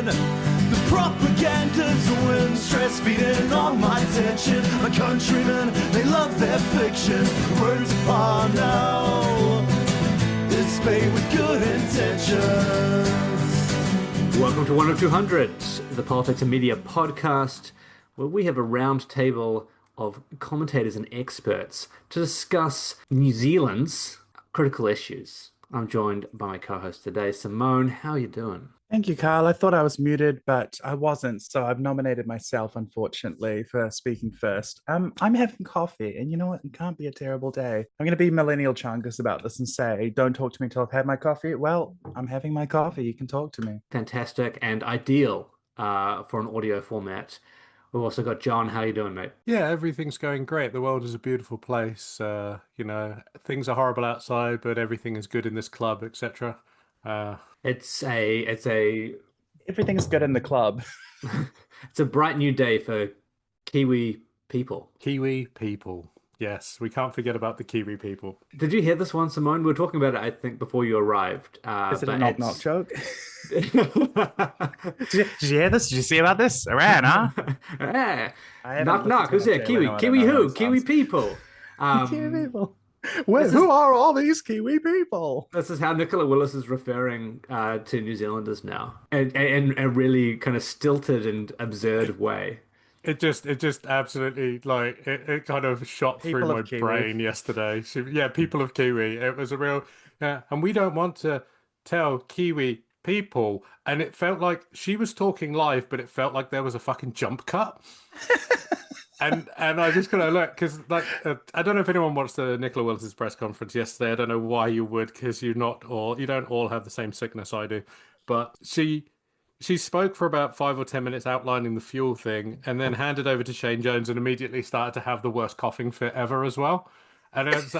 attention. The propaganda's a win, stress feeding on my tension. My countrymen, they love their fiction. Words upon now, it's made with good intentions. Welcome to 10200, the Politics and Media podcast, where we have a round table of commentators and experts to discuss New Zealand's critical issues. I'm joined by my co-host today, Simone. How are you doing? Thank you, Carl. I thought I was muted, but I wasn't, so I've nominated myself, unfortunately, for speaking first. I'm having coffee, and you know what? It can't be a terrible day. I'm going to be millennial chungus about this and say, don't talk to me until I've had my coffee. Well, I'm having my coffee. You can talk to me. Fantastic and ideal for an audio format. We've also got John. How you doing, mate? Yeah, everything's going great. The world is a beautiful place. Things are horrible outside, but everything is good in this club, etc. It's a Everything's good in the club. it's a bright new day for Kiwi people. Kiwi people. Yes, we can't forget about the Kiwi people. Did you hear this one, Simone? We were talking about it, I think, before you arrived. Is it a knock-knock joke? Did you hear this? Did you see about this? Iran, huh? Yeah. Knock. Who's there? Kiwi who? Kiwi people. Kiwi people. Who are all these Kiwi people? This is how Nicola Willis is referring to New Zealanders now, in a really kind of stilted and absurd way. It just absolutely it kind of shot through my brain yesterday. People of Kiwi. It was a real and we don't want to tell Kiwi people, and it felt like she was talking live, but it felt like there was a fucking jump cut. And I just kind of look, because I don't know if anyone watched the Nicola Willis's press conference yesterday. I don't know why you would, because you don't all have the same sickness I do. But she spoke for about 5 or 10 minutes outlining the fuel thing, and then handed over to Shane Jones and immediately started to have the worst coughing fit ever as well. And as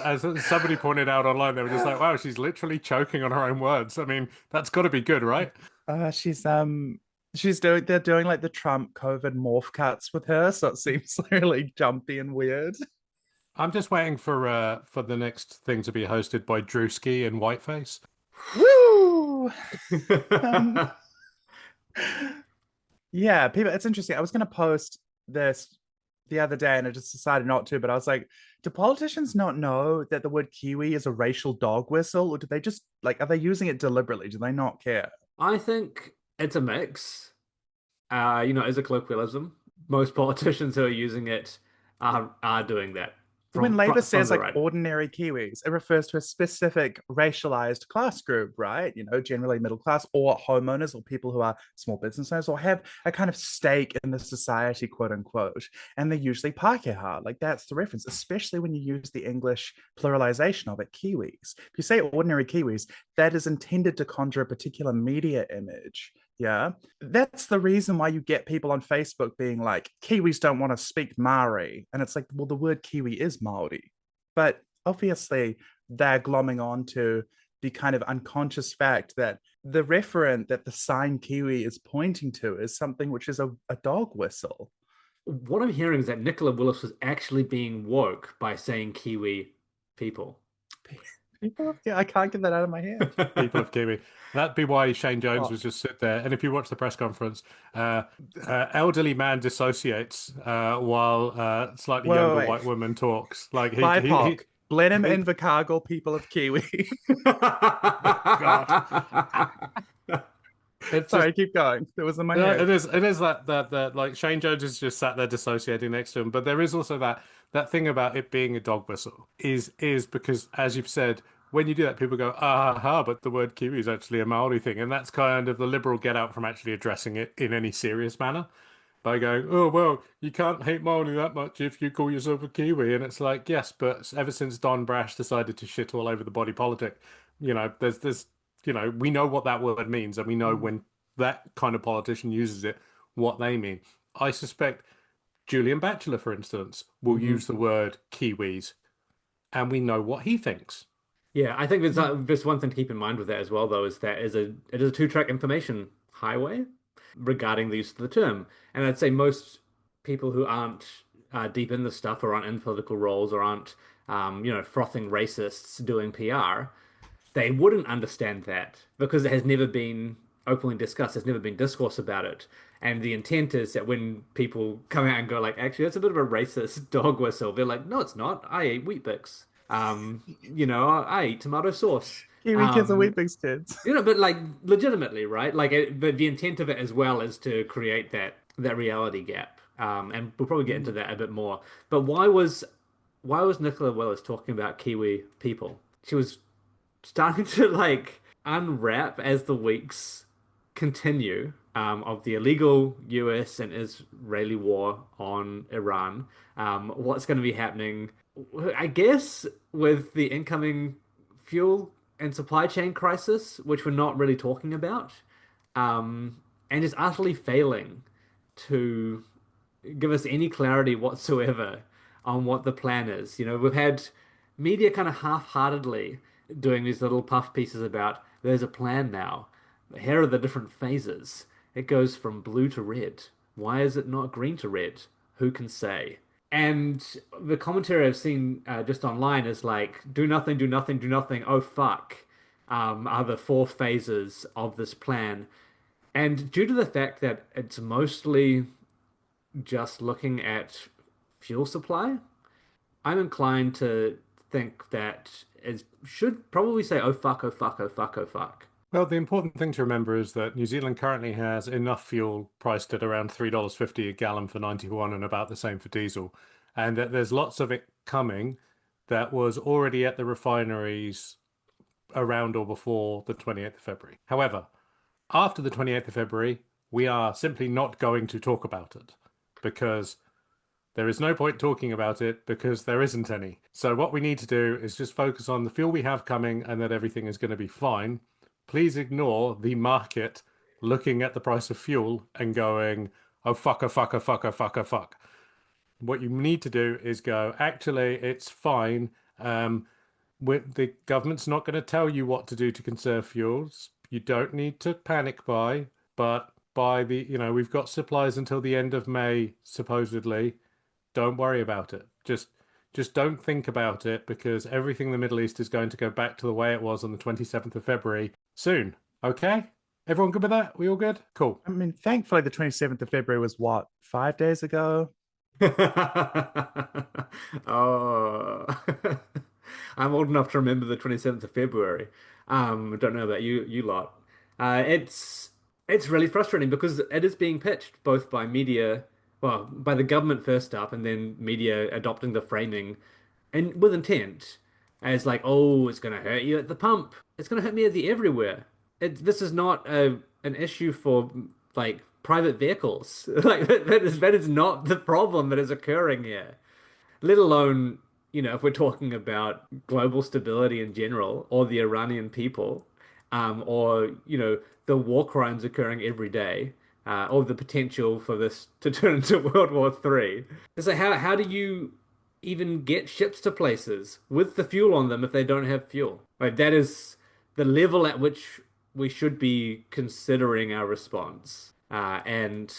somebody pointed out online, they were just like, "Wow, she's literally choking on her own words." I mean, that's got to be good, right? They're doing like the Trump COVID morph cuts with her, so it seems really jumpy and weird. I'm just waiting for the next thing to be hosted by Drewski and Whiteface. Woo! Yeah, people. It's interesting. I was going to post this the other day, and I just decided not to. But I was like, do politicians not know that the word Kiwi is a racial dog whistle, or do they just are they using it deliberately? Do they not care? I think it's a mix. As a colloquialism, most politicians who are using it are doing that. When Labour says ordinary Kiwis, it refers to a specific racialized class group, right? Generally middle class, or homeowners, or people who are small business owners, or have a kind of stake in the society, quote unquote. And they're usually Pākehā. That's the reference, especially when you use the English pluralization of it, Kiwis. If you say ordinary Kiwis, that is intended to conjure a particular media image. Yeah, that's the reason why you get people on Facebook being like, Kiwis don't want to speak Māori. And it's like, well, the word Kiwi is Māori. But obviously, they're glomming on to the kind of unconscious fact that the referent that the sign Kiwi is pointing to is something which is a dog whistle. What I'm hearing is that Nicola Willis was actually being woke by saying Kiwi people. People? Yeah, I can't get that out of my head. People of Kiwi. That'd be why Shane Jones was just sit there. And if you watch the press conference, elderly man dissociates while slightly younger white woman talks. BIPOC. Blenheim and Invercargill, people of Kiwi. God. Sorry, keep going. It was in my head. It is that Shane Jones is just sat there dissociating next to him. But there is also that thing about it being a dog whistle is because, as you've said, when you do that, people go, but the word Kiwi is actually a Maori thing. And that's kind of the liberal get out from actually addressing it in any serious manner by going, oh, well, you can't hate Maori that much if you call yourself a Kiwi. And it's like, yes, but ever since Don Brash decided to shit all over the body politic, there's we know what that word means, and we know when that kind of politician uses it, what they mean. I suspect Julian Batchelor, for instance, will use the word Kiwis, and we know what he thinks. Yeah, I think there's one thing to keep in mind with that as well, though, is that it is a two-track information highway regarding the use of the term. And I'd say most people who aren't deep in the stuff, or aren't in political roles, or aren't frothing racists doing PR, they wouldn't understand that because it has never been openly discussed. There's never been discourse about it. And the intent is that when people come out and go like, actually, that's a bit of a racist dog whistle, they're like, no, it's not. I eat Weet-Bix. I eat tomato sauce. Kiwi kids are Weet-Bix kids. But like legitimately, right? Like, but the intent of it as well is to create that reality gap. And we'll probably get into that a bit more. But why was Nicola Willis talking about Kiwi people? She was starting to like unwrap as the weeks continue of the illegal US and Israeli war on Iran. What's going to be happening, I guess, with the incoming fuel and supply chain crisis, which we're not really talking about, and is utterly failing to give us any clarity whatsoever on what the plan is. We've had media kind of half-heartedly doing these little puff pieces about there's a plan now. Here are the different phases. It goes from blue to red. Why is it not green to red? Who can say? And the commentary I've seen just online is like, do nothing, do nothing, do nothing. Oh, fuck. Are the 4 phases of this plan. And due to the fact that it's mostly just looking at fuel supply, I'm inclined to think that it should probably say, oh, fuck, oh, fuck, oh, fuck, oh, fuck. Well, the important thing to remember is that New Zealand currently has enough fuel priced at around $3.50 a gallon for 91 and about the same for diesel. And that there's lots of it coming that was already at the refineries around or before the 28th of February. However, after the 28th of February, we are simply not going to talk about it because there is no point talking about it because there isn't any. So what we need to do is just focus on the fuel we have coming and that everything is going to be fine. Please ignore the market looking at the price of fuel and going, oh, fuck, oh, fuck, oh, fuck, oh, fuck, oh, fuck. What you need to do is go, actually, it's fine. The government's not going to tell you what to do to conserve fuels. You don't need to panic buy, but we've got supplies until the end of May, supposedly. Don't worry about it. Just don't think about it because everything in the Middle East is going to go back to the way it was on the 27th of February soon. Okay? Everyone good with that? We all good? Cool. I mean, thankfully, the 27th of February was what, 5 days ago? Oh, I'm old enough to remember the 27th of February. Don't know about you lot. It's really frustrating because it is being pitched both by media, well, by the government first up, and then media adopting the framing, and with intent, as like, oh, it's going to hurt you at the pump. It's going to hurt me at the everywhere. This is not an issue for like private vehicles. Like that is not the problem that is occurring here. Let alone, if we're talking about global stability in general, or the Iranian people, or the war crimes occurring every day, or the potential for this to turn into World War III. So how do you even get ships to places with the fuel on them if they don't have fuel? Like that is the level at which we should be considering our response. And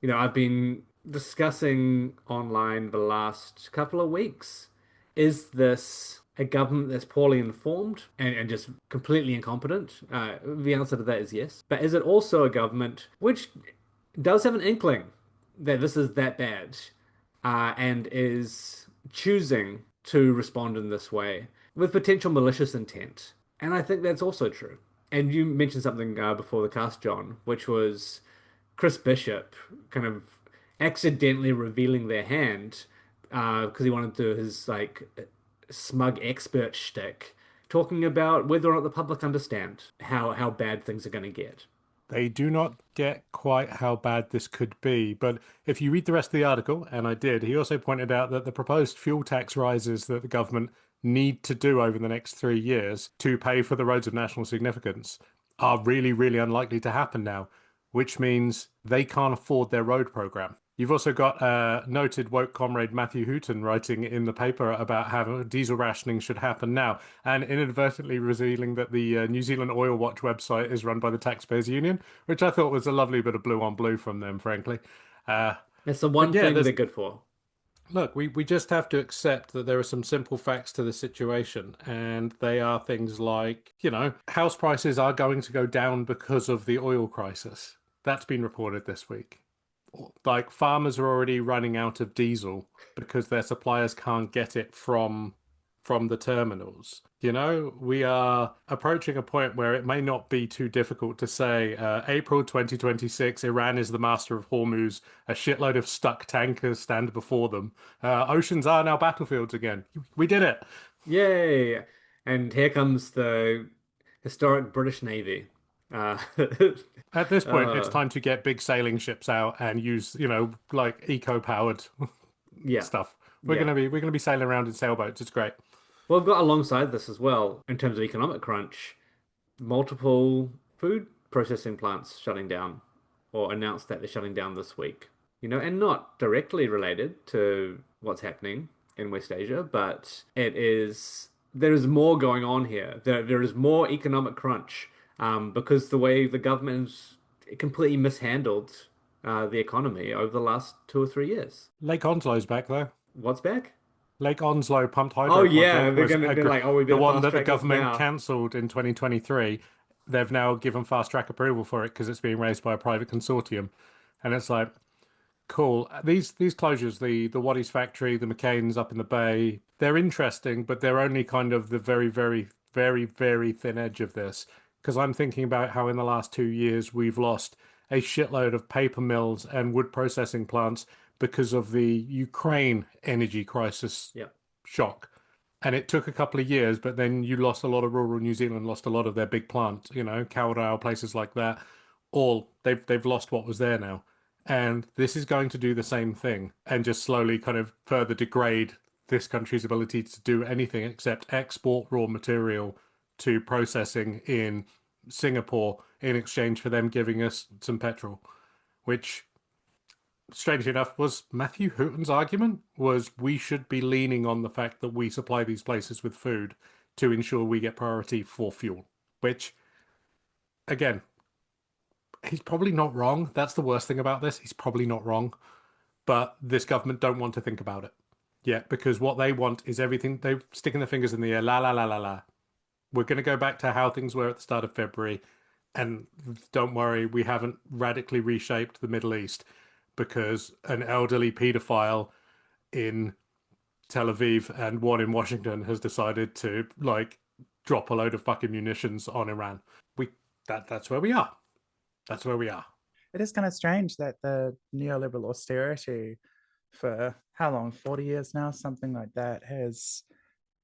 I've been discussing online the last couple of weeks. Is this a government that's poorly informed and just completely incompetent? The answer to that is yes. But is it also a government which does have an inkling that this is that bad and is choosing to respond in this way with potential malicious intent? And I think that's also true. And you mentioned something before the cast, John, which was Chris Bishop kind of accidentally revealing their hand because he wanted to do his like smug expert shtick, talking about whether or not the public understand how bad things are going to get. They do not get quite how bad this could be. But if you read the rest of the article, and I did, he also pointed out that the proposed fuel tax rises that the government need to do over the next 3 years to pay for the roads of national significance are really, really unlikely to happen now, which means they can't afford their road program. You've also got noted woke comrade Matthew Hooton writing in the paper about how diesel rationing should happen now, and inadvertently revealing that the New Zealand Oil Watch website is run by the Taxpayers Union, which I thought was a lovely bit of blue on blue from them, frankly. It's the one thing they're good for. Look, we just have to accept that there are some simple facts to the situation, and they are things like, house prices are going to go down because of the oil crisis. That's been reported this week. Like, farmers are already running out of diesel because their suppliers can't get it from the terminals. We are approaching a point where it may not be too difficult to say, April 2026, Iran is the master of Hormuz, a shitload of stuck tankers stand before them. Oceans are now battlefields again. We did it. Yay! And here comes the historic British Navy. At this point, it's uh, time to get big sailing ships out and use, like eco-powered yeah, stuff. yeah. We're gonna be sailing around in sailboats. It's great. Well, we've got alongside this as well, in terms of economic crunch, multiple food processing plants shutting down or announced that they're shutting down this week. And not directly related to what's happening in West Asia, but there is more going on here. There is more economic crunch because the way the government's completely mishandled the economy over the last 2 or 3 years. Lake Onslow's back though. What's back? Lake Onslow pumped Oh hydro yeah, project they're was gonna be like, oh, we the better one fast that the track this government now. cancelled in 2023. They've now given fast track approval for it because it's being raised by a private consortium, and it's like, cool. These closures, the Waddy's factory, the McCain's up in the bay, they're interesting, but they're only kind of the very, very, very, very thin edge of this. Because I'm thinking about how in the last 2 years we've lost a shitload of paper mills and wood processing plants because of the Ukraine energy crisis Yeah. shock. And it took a couple of years, but then you lost a lot of rural New Zealand, lost a lot of their big plant, Kawerau, places like that. All they've lost what was there now. And this is going to do the same thing and just slowly kind of further degrade this country's ability to do anything except export raw material to processing in Singapore in exchange for them giving us some petrol, which strangely enough, was Matthew Hooton's argument was we should be leaning on the fact that we supply these places with food to ensure we get priority for fuel, which, again, he's probably not wrong. That's the worst thing about this. He's probably not wrong. But this government don't want to think about it yet because what they want is everything. They're sticking their fingers in the air. La, la, la, la, la. We're going to go back to how things were at the start of February. And don't worry, we haven't radically reshaped the Middle East because an elderly paedophile in Tel Aviv and one in Washington has decided to drop a load of fucking munitions on Iran. That's where we are. That's where we are. It is kind of strange that the neoliberal austerity for how long, 40 years now, something like that, has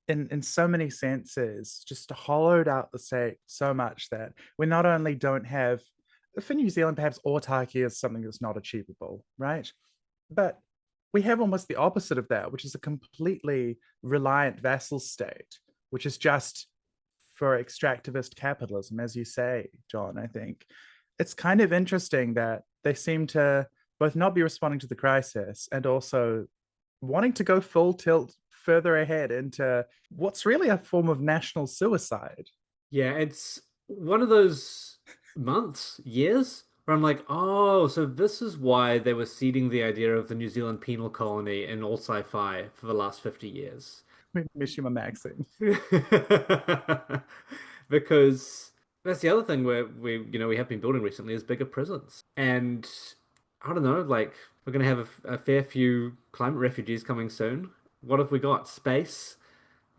in so many senses just hollowed out the state so much that we not only don't have, for New Zealand, perhaps autarky is something that's not achievable, right? But we have almost the opposite of that, which is a completely reliant vassal state, which is just for extractivist capitalism, as you say, John. I think it's kind of interesting that they seem to both not be responding to the crisis and also wanting to go full tilt further ahead into what's really a form of national suicide. Yeah, it's one of those years, where I'm like, oh, so this is why they were seeding the idea of the New Zealand penal colony in all sci-fi for the last 50 years. Mishima Maxine. Because that's the other thing where we have been building recently is bigger prisons. And I don't know, we're going to have a fair few climate refugees coming soon. What have we got? Space,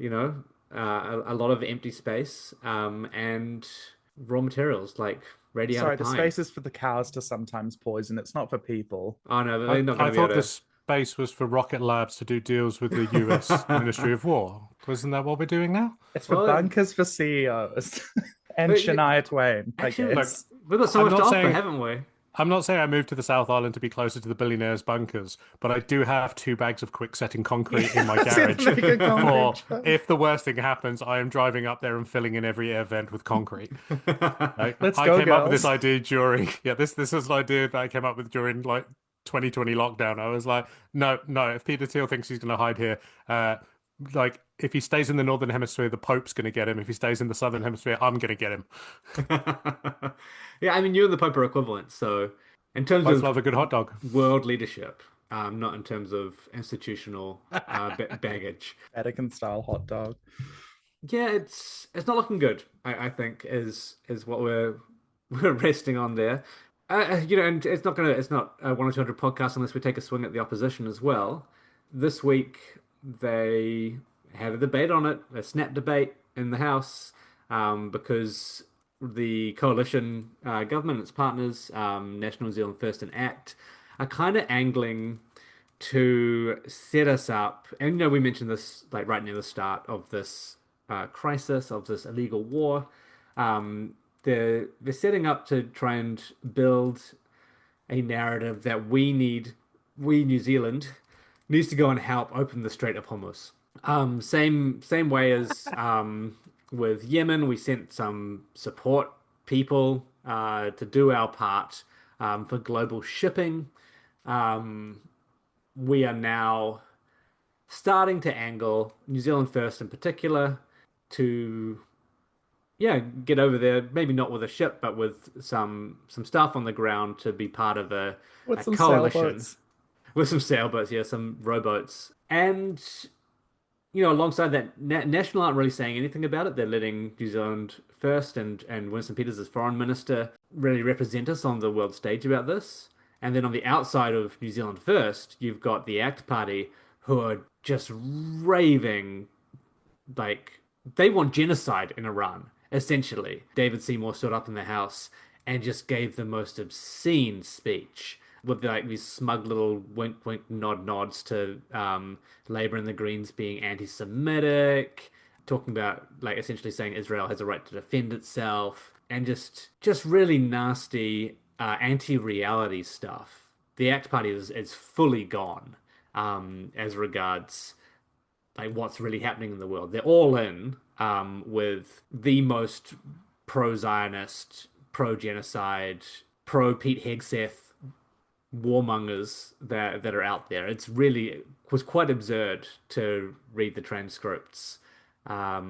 a lot of empty space, and raw materials like radioactive Sorry, the pine. space is for the cows to sometimes poison. It's not for people. Oh no, but they're not going I to be thought able to. the space was for rocket labs to do deals with the US Ministry of War. Wasn't that what we're doing now? It's for bunkers for CEOs and Shania Twain, Actually, I guess. We've got so much to offer, saying- haven't we? I'm not saying I moved to the South Island to be closer to the billionaires' bunkers, but I do have 2 bags of quick setting concrete in my garage. For if the worst thing happens, I am driving up there and filling in every air vent with concrete. Let's I go, came up with girls. this idea during this was an idea that I came up with during 2020 lockdown. I was like, no, if Peter Thiel thinks he's going to hide here, if he stays in the northern hemisphere, the Pope's going to get him. If he stays in the southern hemisphere, I'm going to get him. Yeah, I mean, you and the Pope are equivalent. So, in terms Both of love a good hot dog. world leadership, not in terms of institutional baggage. Vatican-style hot dog. Yeah, it's not looking good. I think is what we're resting on there. And it's not a 1 or 200 podcast unless we take a swing at the opposition as well. This week they had a debate on it, a snap debate in the House, because the coalition government, its partners, National New Zealand First and ACT, are kind of angling to set us up. And we mentioned this like right near the start of this crisis, of this illegal war. They're setting up to try and build a narrative that we New Zealand, needs to go and help open the Strait of Hormuz. Same way as with Yemen, we sent some support people to do our part for global shipping. We are now starting to angle New Zealand First in particular to get over there, maybe not with a ship, but with some stuff on the ground to be part of a coalition. Sailboats. With some sailboats, some rowboats. And alongside that, National aren't really saying anything about it. They're letting New Zealand First and Winston Peters as foreign minister really represent us on the world stage about this. And then on the outside of New Zealand First, you've got the ACT Party, who are just raving, like they want genocide in Iran, essentially. David Seymour stood up in the House and just gave the most obscene speech with like these smug little wink wink nod nods to Labour and the Greens being anti-Semitic, talking about like essentially saying Israel has a right to defend itself, and just really nasty anti-reality stuff. The ACT Party is fully gone as regards like what's really happening in the world. They're all in with the most pro-Zionist, pro-genocide, pro-Pete Hegseth warmongers that are out there. It was quite absurd to read the transcripts of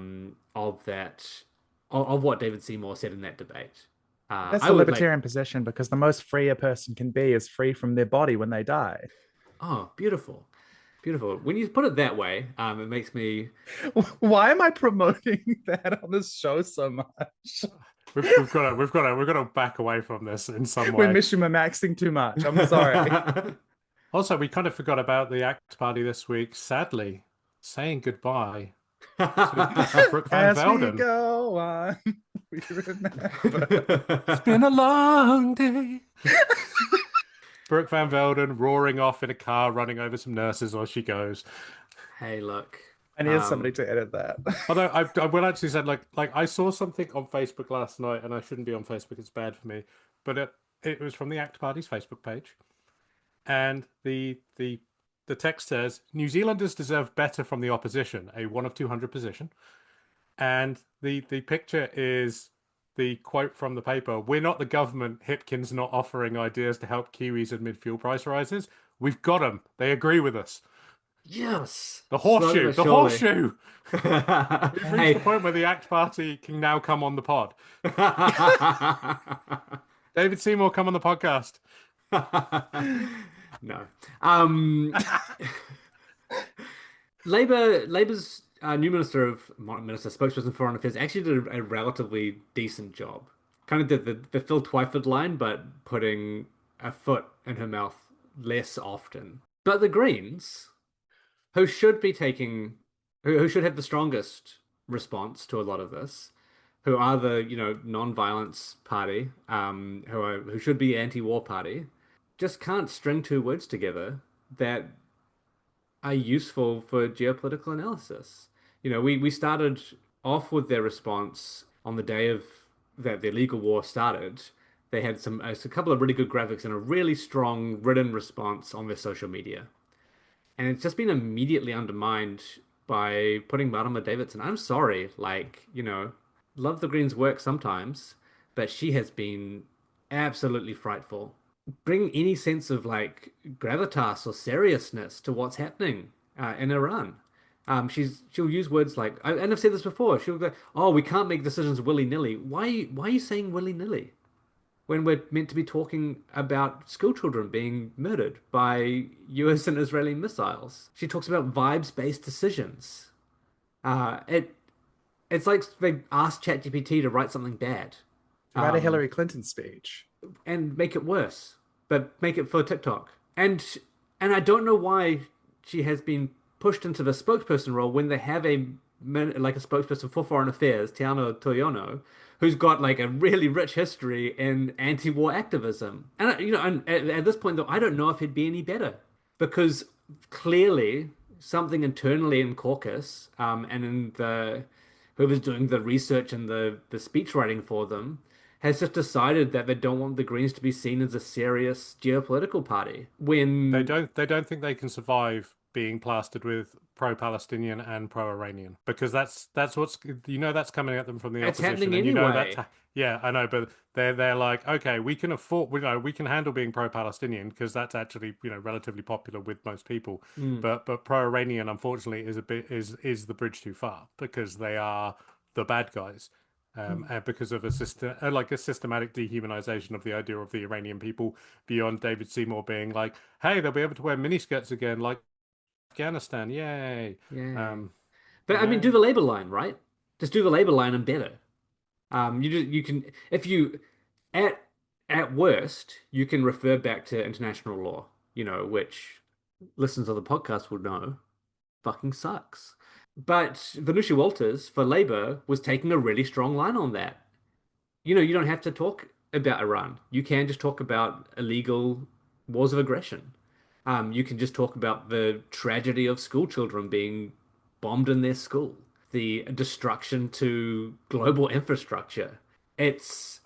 what David Seymour said in that debate. That's the libertarian position, because the most free a person can be is free from their body when they die. Oh, beautiful. Beautiful. When you put it that way, it makes me... Why am I promoting that on this show so much? We've got to back away from this in some way. We're maxing too much. I'm sorry. Also, we kind of forgot about the ACT Party this week. Sadly, saying goodbye to Brooke Van Velden. We go on, we remember. It's been a long day. Brooke Van Velden roaring off in a car, running over some nurses while she goes. Hey, look. I need somebody to edit that. Although I will actually say, like I saw something on Facebook last night, and I shouldn't be on Facebook; it's bad for me. But it was from the ACT Party's Facebook page, and the text says, "New Zealanders deserve better from the opposition, a 1 of 200 position," and the picture is the quote from the paper: "We're not the government. Hipkins not offering ideas to help Kiwis amid fuel price rises. We've got them. They agree with us." Yes. The horseshoe. The horseshoe. We've reached the point where the ACT Party can now come on the pod. David Seymour, come on the podcast. No. Labour's new spokesperson for Foreign Affairs actually did a relatively decent job. Kind of did the Phil Twyford line, but putting a foot in her mouth less often. But the Greens, who should have the strongest response to a lot of this, who are the non-violence party, who should be anti-war party, just can't string two words together that are useful for geopolitical analysis. We started off with their response on the day of that the illegal war started. They had a couple of really good graphics and a really strong written response on their social media. And it's just been immediately undermined by putting Marama Davidson. I'm sorry, love the Greens' work sometimes, but she has been absolutely frightful. Bring any sense of gravitas or seriousness to what's happening in Iran. She'll use words like, and I've said this before. She'll go, "Oh, we can't make decisions willy nilly." Why are you saying willy nilly? when we're meant to be talking about school children being murdered by US and Israeli missiles. She talks about vibes-based decisions. It's like they asked ChatGPT to write something bad, To write a um, Hillary Clinton speech. and make it worse, but make it for TikTok. And I don't know why she has been pushed into the spokesperson role when they have like a spokesperson for foreign affairs, Tiana Toyono, who's got like a really rich history in anti-war activism. And and at this point though, I don't know if he'd be any better because clearly something internally in caucus, and in the whoever's doing the research and the speech writing for them has just decided that they don't want the Greens to be seen as a serious geopolitical party. When they don't think they can survive being plastered with pro-Palestinian and pro-Iranian because that's what's that's coming at them from the it's opposition. happening And anyway. Yeah, I know, but they're like, okay, we can afford, we can handle being pro-Palestinian because that's actually relatively popular with most people. Mm. But pro-Iranian, unfortunately, is the bridge too far because they are the bad guys. And because of a systematic dehumanization of the idea of the Iranian people beyond David Seymour being like, hey, they'll be able to wear miniskirts again, like Afghanistan, yay. Yeah. But I mean, do the labor line, right? Just do the labor line and better. You can if you at at worst you can refer back to international law, which listeners of the podcast would know fucking sucks. But Venusia Walters for Labour was taking a really strong line on that. You don't have to talk about Iran. You can just talk about illegal wars of aggression. You can just talk about the tragedy of school children being bombed in their school, the destruction to global infrastructure. It's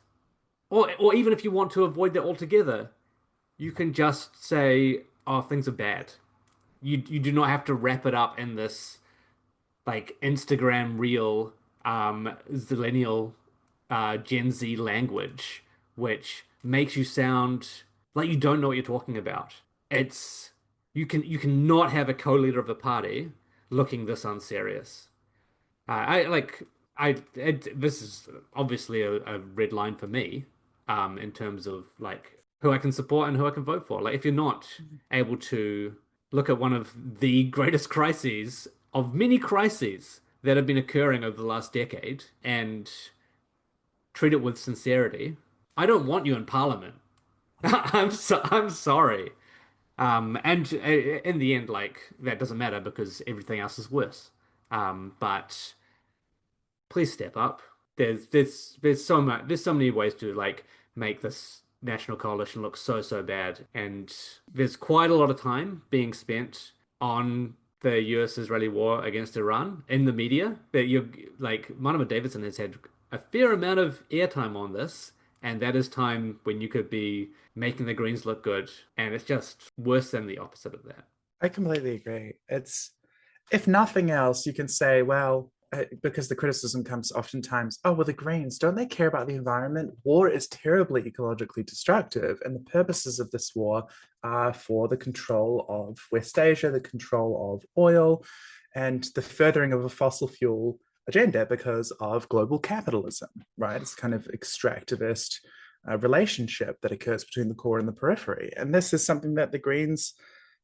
or even if you want to avoid that altogether, you can just say, "Oh, things are bad." You do not have to wrap it up in this like Instagram reel, zillennial, Gen Z language, which makes you sound like you don't know what you're talking about. It's you can not have a co-leader of the party looking this unserious. I like this is obviously a red line for me, in terms of like who I can support and who I can vote for. Like if you're not able to look at one of the greatest crises of many crises that have been occurring over the last decade and treat it with sincerity, I don't want you in Parliament. I'm sorry. And in the end, like that doesn't matter because everything else is worse. But please step up. There's so many ways to like make this national coalition look so bad, and there's quite a lot of time being spent on the US-Israeli war against Iran in the media. That you're like Monica Davidson has had a fair amount of airtime on this, and that is time when you could be making the Greens look good, and it's just worse than the opposite of that. I completely agree. It's, if nothing else, you can say, well, because the criticism comes oftentimes, oh, well, the Greens, don't they care about the environment? War is terribly ecologically destructive, and the purposes of this war are for the control of West Asia, the control of oil, and the furthering of a fossil fuel agenda because of global capitalism, right? It's kind of extractivist relationship that occurs between the core and the periphery. And this is something that the Greens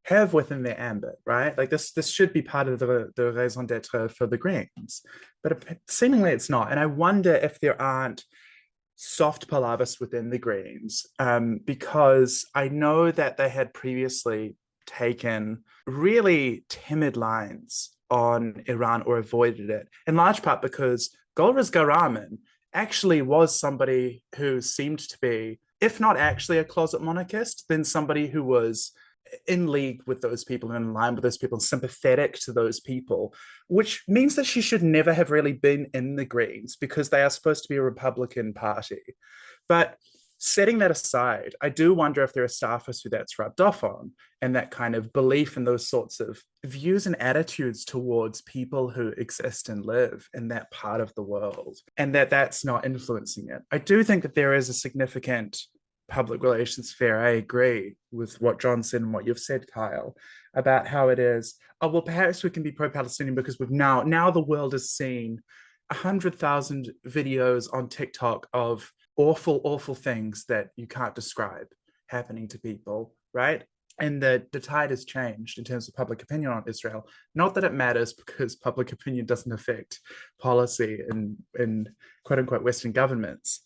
have within their ambit, right? Like this should be part of the raison d'etre for the Greens, but seemingly it's not. And I wonder if there aren't soft palavas within the Greens, because I know that they had previously taken really timid lines on Iran or avoided it, in large part because Golriz Ghahraman actually was somebody who seemed to be, if not actually a closet monarchist, then somebody who was in league with those people and in line with those people and sympathetic to those people, which means that she should never have really been in the Greens because they are supposed to be a Republican party. But setting that aside, I do wonder if there are staffers who that's rubbed off on, and that kind of belief in those sorts of views and attitudes towards people who exist and live in that part of the world, and that's not influencing it. I do think that there is a significant public relations fair. I agree with what John said and what you've said, Kyle, about how it is, oh, well, perhaps we can be pro-Palestinian because we've now the world has seen 100,000 videos on TikTok of awful, awful things that you can't describe happening to people, right? And the tide has changed in terms of public opinion on Israel. Not that it matters, because public opinion doesn't affect policy in quote unquote Western governments.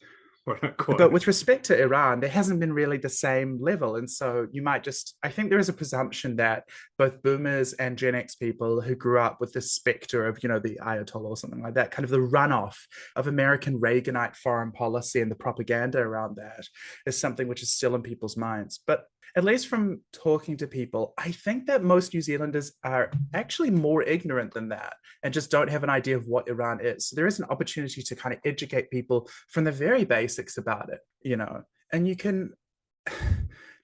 But with respect to Iran, there hasn't been really the same level. And so you might I think there is a presumption that both boomers and Gen X people who grew up with this specter of, the Ayatollah or something like that, kind of the runoff of American Reaganite foreign policy and the propaganda around that is something which is still in people's minds. But at least from talking to people, I think that most New Zealanders are actually more ignorant than that and just don't have an idea of what Iran is. So there is an opportunity to kind of educate people from the very basics about it, and you can,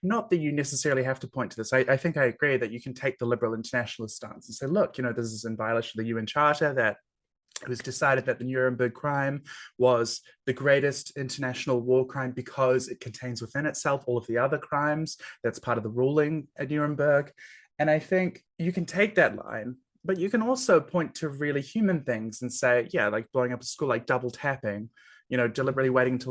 not that you necessarily have to point to this. I think I agree that you can take the liberal internationalist stance and say, look, this is in violation of the UN Charter, that it was decided that the Nuremberg crime was the greatest international war crime because it contains within itself all of the other crimes. That's part of the ruling at Nuremberg. And I think you can take that line, but you can also point to really human things and say, yeah, like blowing up a school, like double tapping, deliberately waiting until